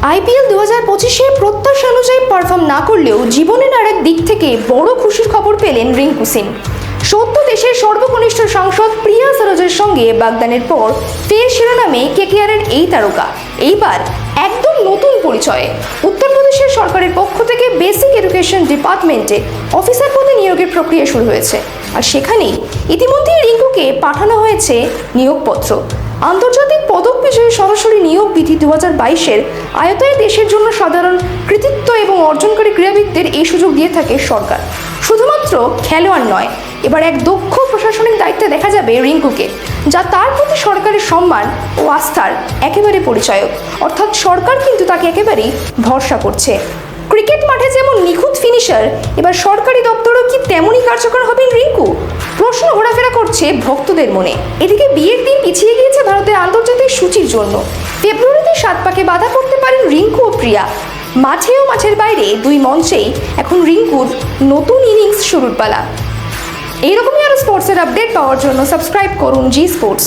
IPL 2025-এ প্রত্যাশা অনুযায়ী perform না করলেও জীবনের আরেক দিক থেকে বড় খুশির খবর পেলেন রিঙ্কু সিং। সদ্য দেশের সর্বকনিষ্ঠ সাংসদ প্রিয়া সরোজের সঙ্গে বাগদানের পর ফের শিরোনামে কেকেআরের এই তারকা এইবার একদম নতুন পরিচয়ে। উত্তরপ্রদেশের সরকারের পক্ষ থেকে বেসিক এডুকেশন ডিপার্টমেন্টে অফিসার পদে নিয়োগের প্রক্রিয়া শুরু হয়েছে, আর সেখানেই ইতিমধ্যেই রিঙ্কুকে পাঠানো হয়েছে নিয়োগপত্র। আন্তর্জাতিক পদক বিজয়ী সরাসরি নিয়োগ বিধি 2022-এর আয়তায় দেশের জন্য সাধারণ কৃতিত্ব এবং অর্জনকারী ক্রীড়াবিদদের এই সুযোগ দিয়ে থাকে সরকার। শুধুমাত্র খেলোয়াড় নয়, এবার এক দক্ষ প্রশাসনিক দায়িত্বে দেখা যাবে রিঙ্কুকে, যা তার প্রতি সরকারের সম্মান ও আস্থার একেবারে পরিচায়ক। অর্থাৎ সরকার কিন্তু তাকে একেবারেই ভরসা করছে। ক্রিকেট মাঠে যেমন নিখুঁত ফিনিশার, এবার সরকারি দপ্তরেও কি তেমনই কার্যকর হবেন রিঙ্কু? প্রশ্ন ঘোরাফেরা করছে ভক্তদের মনে। এদিকে বিয়ের দিন পিছিয়ে গিয়েছে ভারতের আন্তর্জাতিক সূচির জন্য। ফেব্রুয়ারিতে 7 পাকে বাধা পড়তে পারেন রিঙ্কু ও প্রিয়া। মাঠে ও মাঠের বাইরে দুই মঞ্চেই এখন রিঙ্কুর নতুন ইনিংস শুরুর পালা। এইরকমই আরও স্পোর্টসের আপডেট পাওয়ার জন্য সাবস্ক্রাইব করুন জি স্পোর্টস।